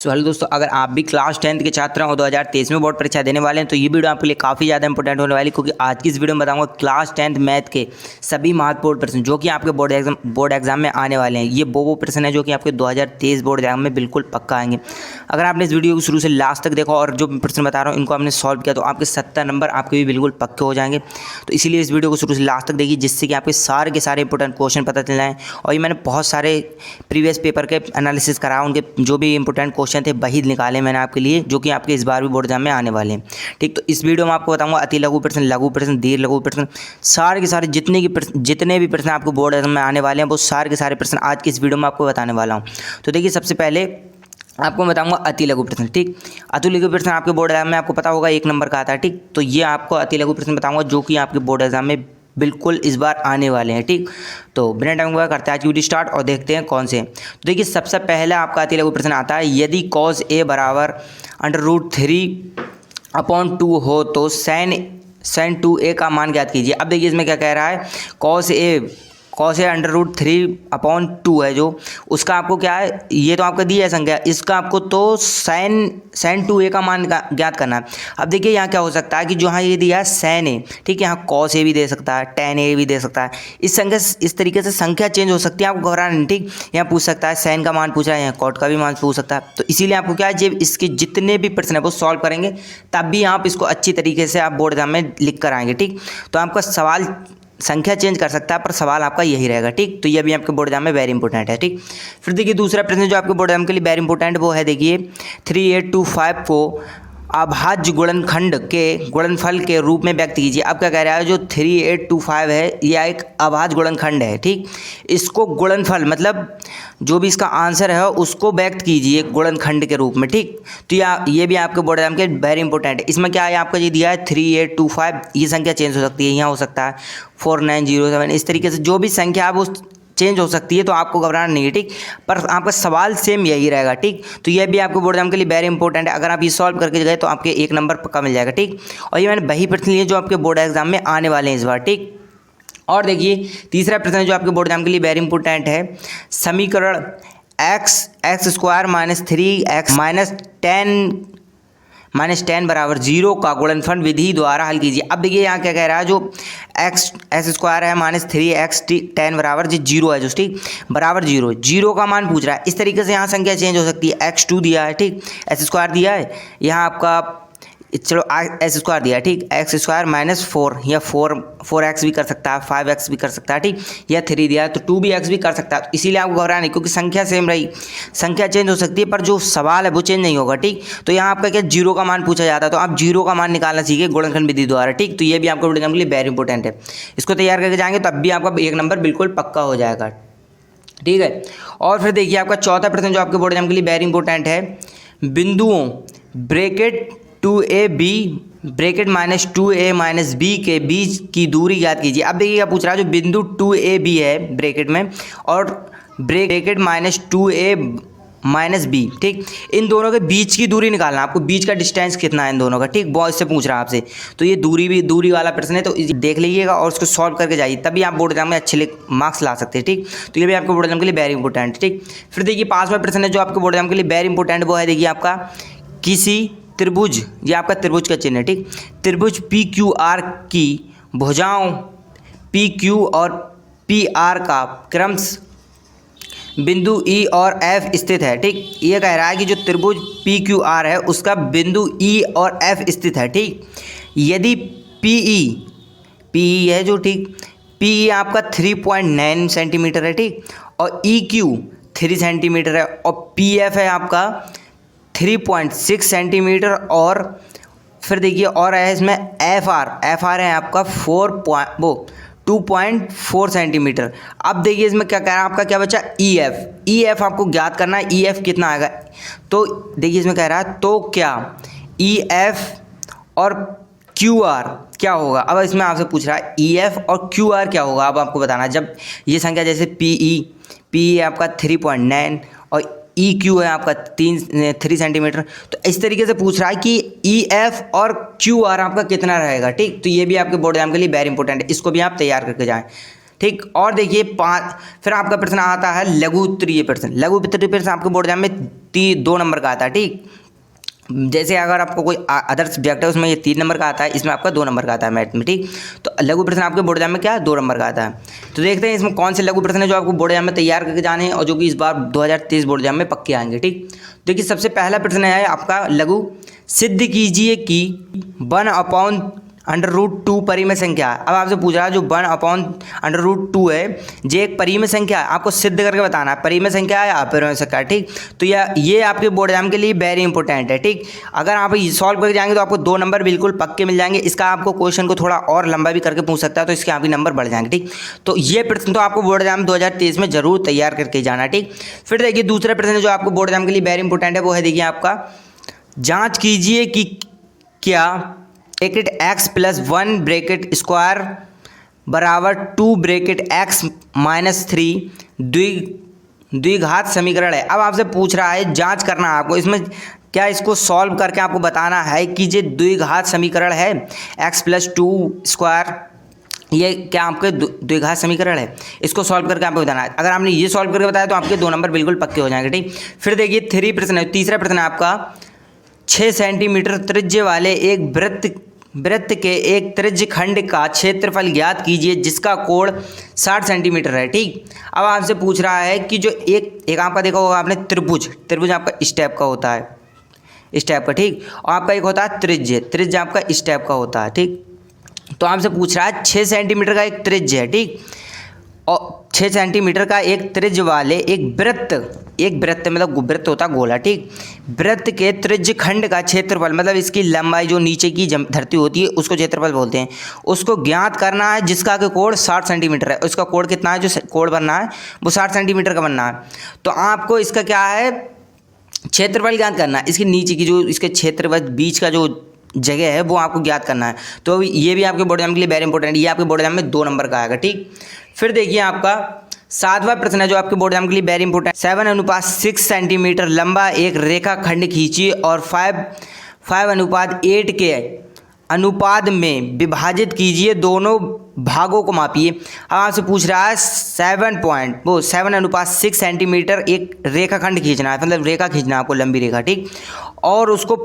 So hello दोस्तों, अगर आप भी क्लास 10th के छात्र हैं और 2023 में बोर्ड परीक्षा देने वाले हैं तो ये वीडियो आपके लिए काफ़ी ज़्यादा इंपॉर्टेंट होने वाली है, क्योंकि आज की इस वीडियो में बताऊंगा क्लास 10th मैथ के सभी महत्वपूर्ण प्रश्न जो कि आपके बोर्ड एग्जाम में आने वाले हैं। ये वो प्रश्न है जो कि आपके 2023 बोर्ड एग्जाम में बिल्कुल पक्का आएंगे। अगर आपने इस वीडियो को शुरू से लास्ट तक देखा और जो प्रश्न बता रहा हूँ इनको आपने सॉल्व किया तो आपके 70 नंबर आपके भी बिल्कुल पक्के हो जाएंगे। तो इसीलिए इस वीडियो को शुरू से लास्ट तक देखिए, जिससे कि आपके सारे के सारे इंपॉर्टेंट क्वेश्चन पता चल जाएँ। और ये मैंने बहुत सारे प्रीवियस पेपर के एनालिसिस करा, उनके जो भी इंपॉर्टेंट क्वेश्चन थे वही निकाले मैंने आपके लिए, जो कि आपके इस बार भी बोर्ड एग्जाम में आने वाले हैं। ठीक, तो इस वीडियो में आपको बताऊंगा अति लघु प्रश्न, लघु प्रश्न, दीर्घ लघु प्रश्न, सारे के सारे जितने भी प्रश्न आपको बोर्ड एग्जाम में आने वाले हैं वो सारे के सारे प्रश्न आज की इस वीडियो में आपको बताने वाला हूँ। तो देखिए, सबसे पहले आपको बताऊंगा अति लघु प्रश्न। ठीक, अति लघु प्रश्न आपके बोर्ड एग्जाम में आपको पता होगा 1 नंबर का आता है। ठीक, तो ये आपको अति लघु प्रश्न बताऊंगा जो कि आपके बोर्ड एग्जाम में बिल्कुल इस बार आने वाले हैं। ठीक, तो बिना टाइम हुआ करते हैं आज की वीडियो स्टार्ट और देखते हैं कौन से। तो देखिए, सबसे पहला आपका अति लघु प्रश्न आता है, यदि cos a बराबर √3/2 हो तो sin 2a का मान ज्ञात कीजिए। अब देखिए इसमें क्या कह रहा है, cos a √3/2 है जो उसका आपको क्या है, ये तो आपका दिया है संख्या, इसका आपको तो sin 2a का मान ज्ञात करना है। अब देखिए यहाँ क्या हो सकता है कि जो हाँ ये दिया है sin a, ठीक है, यहाँ cos a भी दे सकता है, tan a भी दे सकता है। इस तरीके से संख्या चेंज हो सकती है, आपको घबराना नहीं। ठीक, यहाँ पूछ सकता है sin का मान पूछ रहा है, यहाँ cot का भी मान पूछ सकता है। तो इसीलिए आपको क्या है, जब इसके जितने भी प्रश्न है वो सॉल्व करेंगे तब भी आप इसको अच्छी तरीके से आप बोर्ड एग्जाम में लिख कर आएंगे। ठीक, तो आपका सवाल संख्या चेंज कर सकता है पर सवाल आपका यही रहेगा। ठीक, तो ये भी आपके बोर्ड एग्जाम में वेरी इंपॉर्टेंट है। ठीक, फिर देखिए दूसरा प्रश्न जो आपके बोर्ड एग्जाम के लिए वेरी इंपॉर्टेंट वो है, देखिए 3825 को अभाज्य गुणनखंड के गुणनफल के रूप में व्यक्त कीजिए। अब क्या कह रहा है, जो 3825 है यह एक अभाज्य गुणनखंड है। ठीक, इसको गुणनफल मतलब जो भी इसका आंसर है उसको व्यक्त कीजिए गुणनखंड के रूप में। ठीक, तो ये भी आपके बोर्ड एग्जाम के वेरी इंपॉर्टेंट है। इसमें क्या है, आपका ये दिया है 3825, ये संख्या चेंज हो सकती है, यहाँ हो सकता है 4907, इस तरीके से जो भी संख्या है वो चेंज हो सकती है, तो आपको घबराना नहीं है। ठीक, पर आपका सवाल सेम यही रहेगा। ठीक, तो ये भी आपको बोर्ड एग्जाम के लिए वेरी इंपॉर्टेंट है, अगर आप ये सॉल्व करके गए तो आपके 1 नंबर पक्का मिल जाएगा। ठीक, और ये मैंने वही प्रश्न लिए जो आपके बोर्ड एग्जाम में आने वाले हैं इस बार। ठीक, और देखिए तीसरा प्रश्न जो आपके बोर्ड एग्जाम के लिए वेरी इंपॉर्टेंट है, समीकरण x² - 3x - 10 बराबर 0 का गुणनफल विधि द्वारा हल कीजिए। अब देखिए यहाँ क्या कह रहा है, जो x² है -3x10 बराबर 0 है, जो ठीक बराबर 0 का मान पूछ रहा है। इस तरीके से यहाँ संख्या चेंज हो सकती है, x2 दिया है, ठीक, s² दिया है, यहाँ आपका चलो s² दिया है, ठीक, x² - 4 या 4x भी कर सकता है, 5x भी कर सकता है, ठीक, या 3 दिया है तो 2x भी कर सकता है। इसीलिए आपको घबराना नहीं, क्योंकि संख्या सेम रही, संख्या चेंज हो सकती है पर जो सवाल है वो चेंज नहीं होगा। ठीक, तो यहाँ आपका क्या 0 का मान पूछा जाता है, तो आप 0 का मान निकालना सीखिए गुणनखंड विधि द्वारा। ठीक, तो ये भी आपको बोर्ड एग्जाम के लिए वेरी इंपॉर्टेंट है, इसको तैयार करके जाएंगे तब भी आपका 1 नंबर बिल्कुल पक्का हो जाएगा। ठीक है, और फिर देखिए आपका चौथा प्रश्न जो आपके बोर्ड एग्जाम के लिए वेरी इंपॉर्टेंट है, बिंदुओं bracket 2ab bracket -2a - b के बीच की दूरी ज्ञात कीजिए। अब देखिए क्या पूछ रहा है, जो बिंदु 2ab है ब्रैकेट में और ब्रैकेट -2a - b, ठीक, इन दोनों के बीच की दूरी निकालना, आपको बीच का डिस्टेंस कितना है इन दोनों का। ठीक, बहुत इससे पूछ रहा है आपसे, तो ये दूरी वाला प्रश्न है, तो देख लीजिएगा और उसको सॉल्व करके जाइए, तभी आप बोर्ड एग्जाम में अच्छे मार्क्स ला सकते हैं। ठीक, तो ये भी आपके बोर्ड एग्जाम के लिए वेरी इंपॉर्टेंट है। ठीक, फिर देखिए 5वां प्रश्न है जो आपके बोर्ड एग्जाम के लिए वेरी इंपॉर्टेंट वो है, देखिए आपका किसी त्रिभुज, ये आपका त्रिभुज का चिन्ह है, ठीक, त्रिभुज PQR की भुजाओं PQ और PR का क्रमश बिंदु E और F स्थित है। ठीक, ये कह रहा है कि जो त्रिभुज PQR है उसका बिंदु E और F स्थित है। ठीक, यदि PE है जो, ठीक, PE आपका 3.9 सेंटीमीटर है, ठीक, और EQ 3 सेंटीमीटर है और PF है आपका 3.6 सेंटीमीटर, और फिर देखिए और है इसमें FR है आपका 2.4 सेंटीमीटर। अब देखिए इसमें क्या कह रहा है, आपका क्या बचा, EF आपको ज्ञात करना है, EF कितना आएगा। तो देखिए इसमें कह रहा है, तो क्या EF और QR क्या होगा। अब इसमें आपसे पूछ रहा है EF और QR क्या होगा, अब आपको बताना है। जब ये संख्या जैसे PE आपका 3.9 और EQ है आपका 3 सेंटीमीटर, तो इस तरीके से पूछ रहा है कि EF और QR आपका कितना रहेगा। ठीक, तो ये भी आपके बोर्ड एग्जाम के लिए वेरी इंपॉर्टेंट है, इसको भी आप तैयार करके जाएं। ठीक। और देखिए फिर आपका प्रश्न आता है लघु उत्तरीय प्रश्न। लघु उत्तरीय प्रश्न आपके बोर्ड एग्जाम में 2 नंबर का आता है। ठीक, जैसे अगर आपको कोई अदर सब्जेक्ट है उसमें ये 3 नंबर का आता है, इसमें आपका 2 नंबर का आता है मैथ में। ठीक, तो लघु प्रश्न आपके बोर्ड एग्जाम में क्या 2 नंबर का आता है। तो देखते हैं इसमें कौन से लघु प्रश्न है जो आपको बोर्ड एग्जाम में तैयार करके जाने हैं और जो कि इस बार 2023 बोर्ड एग्जाम में पक्के आएंगे। ठीक, देखिए सबसे पहला प्रश्न है आपका लघु, सिद्ध कीजिए कि 1/√2 परिमेय संख्या। अब आपसे पूछ रहा है जो 1/√2 है ये एक परिमेय संख्या है, आपको सिद्ध करके बताना है परिमेय संख्या है या अपरिमेय संख्या। ठीक, तो ये आपके बोर्ड एग्जाम के लिए वेरी इंपॉर्टेंट है। ठीक, अगर आप सॉल्व करके जाएंगे तो आपको 2 नंबर बिल्कुल पक्के मिल जाएंगे। इसका आपको क्वेश्चन को थोड़ा और लंबा भी करके पूछ सकता है तो इसके आपके नंबर बढ़ जाएंगे। ठीक, तो ये प्रश्न तो आपको बोर्ड एग्जाम 2023 में जरूर तैयार करके जाना। ठीक, फिर देखिए दूसरा प्रश्न जो आपको बोर्ड एग्जाम के लिए वेरी इंपॉर्टेंट है वो है देखिए आपका, जाँच कीजिए कि क्या ब्रैकेट x + 1 ब्रैकेट स्क्वायर बराबर 2 ब्रैकेट x - 3 द्विघात समीकरण है। अब आपसे पूछ रहा है जांच करना है आपको इसमें, क्या इसको सॉल्व करके आपको बताना है कि ये द्विघात समीकरण है x + 2 स्क्वायर, ये क्या आपके द्विघात समीकरण है, इसको सॉल्व करके आपको बताना है। अगर आपने ये सॉल्व करके बताया तो आपके 2 नंबर बिल्कुल पक्के हो जाएंगे। ठीक, फिर देखिए तीसरा प्रश्न है आपका, 6 सेंटीमीटर त्रिज्या वाले एक वृत्त के एक त्रिज्य खंड का क्षेत्रफल ज्ञात कीजिए जिसका कोण 60 सेंटीमीटर है। ठीक, अब आपसे पूछ रहा है कि जो एक आपका देखा होगा आपने त्रिभुज आपका इस टाइप का होता है, इस टाइप का। ठीक, और आपका एक होता है त्रिज्य आपका इस टाइप का होता है। ठीक, तो आपसे पूछ रहा है 6 सेंटीमीटर का एक त्रिज्य है। ठीक, और 6 सेंटीमीटर का एक त्रिज्य वाले एक वृत्त मतलब वृत्त होता गोला। ठीक, वृत्त के त्रिज्य खंड का क्षेत्रफल मतलब इसकी लंबाई जो नीचे की धरती होती है उसको क्षेत्रफल बोलते हैं, उसको ज्ञात करना है जिसका कि कोण 60 सेंटीमीटर है। उसका कोण कितना है, जो कोण बनना है वो 60 सेंटीमीटर का बनना है। तो आपको इसका क्या है, क्षेत्रफल ज्ञात करना है, इसके नीचे की जो इसके क्षेत्रफल बीच का जो जगह है वो आपको ज्ञात करना है। तो ये भी आपके बोर्ड एग्जाम के लिए वेरी इंपॉर्टेंट, ये आपके बोर्ड एग्जाम में 2 नंबर का आएगा। ठीक, फिर देखिए आपका 7वां प्रश्न है जो आपके बोर्ड एग्जाम के लिए वेरी इंपॉर्टेंट, 7:6 सेंटीमीटर लंबा एक रेखा खंड खींचिए और 5:8 के अनुपात में विभाजित कीजिए, दोनों भागों को मापिए। अब आपसे पूछ रहा है 7:6 सेंटीमीटर एक रेखा खंड खींचना है, मतलब रेखा खींचना है आपको लंबी रेखा। ठीक, और उसको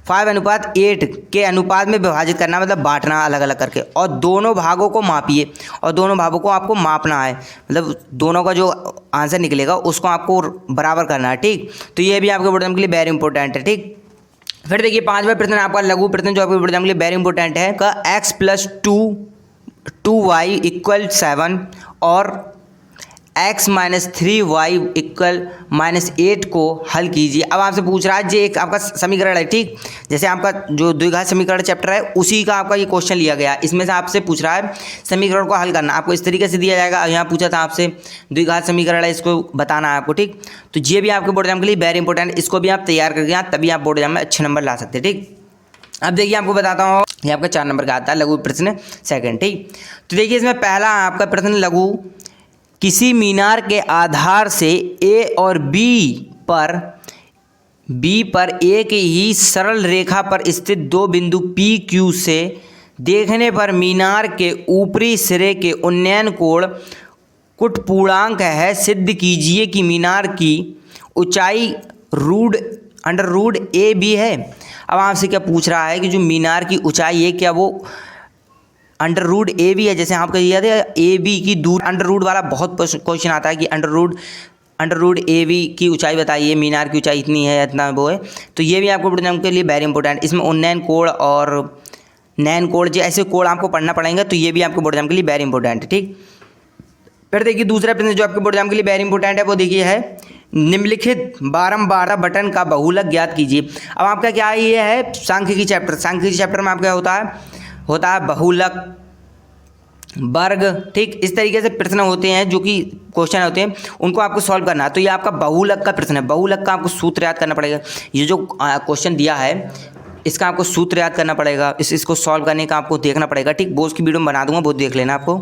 5:8 के अनुपात में विभाजित करना मतलब बांटना अलग अलग करके, और दोनों भागों को मापिए और दोनों भागों को आपको मापना है, मतलब दोनों का जो आंसर निकलेगा उसको आपको बराबर करना है। ठीक, तो ये भी आपके बोर्ड एग्जाम के लिए वेरी इंपॉर्टेंट है। ठीक, फिर देखिए 5वां प्रश्न आपका लघु प्रश्न जो आपके बोर्ड एग्जाम के लिए वेरी इंपॉर्टेंट है का x + 2y = 7 और x - 3y = -8 को हल कीजिए। अब आपसे पूछ रहा है ये एक आपका समीकरण है। ठीक, जैसे आपका जो द्विघात समीकरण चैप्टर है उसी का आपका ये क्वेश्चन लिया गया, इसमें से आपसे पूछ रहा है समीकरण को हल करना, आपको इस तरीके से दिया जाएगा। यहाँ पूछा था आपसे द्विघात समीकरण है, इसको बताना है आपको। ठीक, तो ये भी आपके बोर्ड एग्जाम के लिए वेरी इंपॉर्टेंट, इसको भी आप तैयार करके यहाँ तभी आप बोर्ड एग्जाम में अच्छे नंबर ला सकते हैं। ठीक, अब देखिए आपको बताता हूँ, ये आपका 4 नंबर का आता है लघु प्रश्न सेकंड। ठीक, तो देखिए इसमें पहला आपका प्रश्न लघु, किसी मीनार के आधार से A और B पर एक ही सरल रेखा पर स्थित 2 बिंदु P Q से देखने पर मीनार के ऊपरी सिरे के उन्नयन कोण कुटपूर्णांक है। सिद्ध कीजिए कि मीनार की ऊंचाई √A है। अब आपसे क्या पूछ रहा है कि जो मीनार की ऊंचाई है क्या वो √A है, जैसे आपको याद है AB की दूर अंडर वाला बहुत क्वेश्चन आता है कि √A की ऊंचाई बताइए, मीनार की ऊंचाई इतनी है इतना वो है। तो ये भी आपको बोर्ड एग्जाम के लिए वेरी इंपॉर्टेंट, इसमें उन्नयन कोण और नयन कोण जो ऐसे कोण आपको पढ़ना पड़ेगा, तो ये भी आपको बोर्ड एग्जाम के लिए वेरी इंपॉर्टेंट है। ठीक, फिर देखिए दूसरा प्रश्न जो आपके बोर्ड एग्जाम के लिए वेरी इंपॉर्टेंट है वो देखिए है, निम्नलिखित बारंबारता बटन का बहुलक ज्ञात कीजिए। अब आपका क्या ये है सांख्यिकी चैप्टर में आपका होता है बहुलक, वर्ग। ठीक, इस तरीके से प्रश्न होते हैं जो कि क्वेश्चन होते हैं उनको आपको सॉल्व करना है। तो ये आपका बहुलक का प्रश्न है, बहुलक का आपको सूत्र याद करना पड़ेगा। ये जो क्वेश्चन दिया है इसका आपको सूत्र याद करना पड़ेगा, इसको सॉल्व करने का आपको देखना पड़ेगा। ठीक, वो उसकी वीडियो में बना दूंगा, वो देख लेना आपको।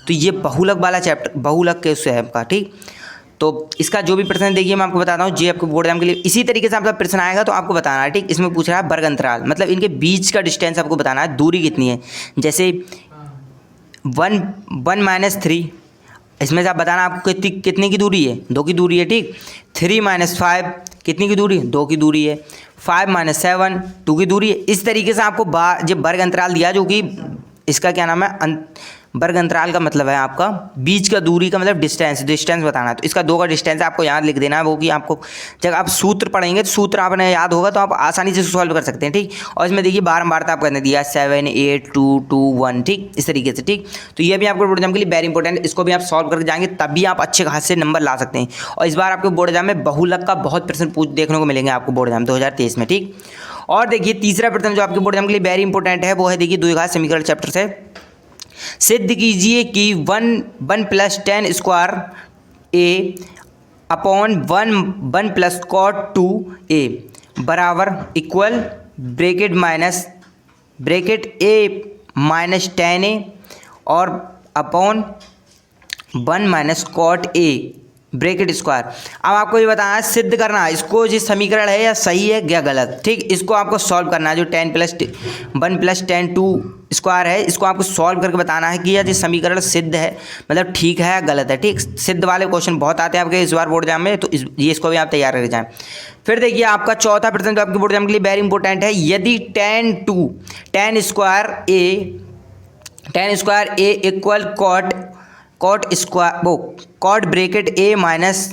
तो ये बहुलक वाला चैप्टर, बहुलक के उससे है आपका। ठीक, तो इसका जो भी प्रश्न देखिए मैं आपको बताता हूँ, जे आपको बोर्ड एग्जाम के लिए इसी तरीके से आपका प्रश्न आएगा तो आपको बताना है। ठीक, इसमें पूछ रहा है वर्ग अंतराल, मतलब इनके बीच का डिस्टेंस आपको बताना है, दूरी कितनी है। जैसे वन माइनस थ्री, इसमें से आप बताना आपको कितने की दूरी है, 2 की दूरी है, ठीक। 3 माइनस 5 कितनी की दूरी है, 2 की दूरी है। 5 माइनस 7 2 की दूरी है। इस तरीके से आपको जब वर्ग अंतराल दिया जो कि इसका क्या नाम है, वर्ग अंतराल का मतलब है आपका बीच का दूरी का मतलब डिस्टेंस बताना है। तो इसका 2 का डिस्टेंस आपको याद लिख देना है, वो कि आपको जब आप सूत्र पढ़ेंगे तो सूत्र आपने याद होगा तो आप आसानी से सॉल्व कर सकते हैं, ठीक। और इसमें देखिए बारंबारता आपको करने दिया 7 8 2 2 1, ठीक, इस तरीके से, ठीक। तो ये भी आपको बोर्ड एग्जाम के लिए वेरी इंपॉर्टेंट है, इसको भी आप सॉल्व करके जाएंगे तभी आप अच्छे खासे नंबर ला सकते हैं। और इस बार आपको बोर्ड एग्जाम में बहुलक का बहुत प्रश्न देखने को मिलेंगे आपको बोर्ड एग्जाम 2023 में, ठीक। और देखिए तीसरा प्रश्न जो आपके बोर्ड एग्जाम के लिए वेरी इंपॉर्टेंट है वो है देखिए द्विघात समीकरण चैप्टर से। सिद्ध कीजिए कि 1 plus tan square A upon 1 plus cot 2 A बराबर equal bracket A minus tan A और upon 1 minus cot A bracket square. अब आपको ये बताना है, सिद्ध करना है इसको, जो समीकरण है या सही है या गलत, ठीक। इसको आपको सॉल्व करना है, जो 1 प्लस 10 2 स्क्वायर है, इसको आपको सॉल्व करके बताना है कि यह जो समीकरण सिद्ध है मतलब ठीक है या गलत है, ठीक। सिद्ध वाले क्वेश्चन बहुत आते हैं आपके इस बार बोर्ड एग्जाम में, तो ये इसको भी आप तैयार करके जाएं। फिर देखिए आपका चौथा प्रश्न जो आपके बोर्ड एग्जाम के लिए वेरी इंपॉर्टेंट है, यदि ten square A equal cot bracket A minus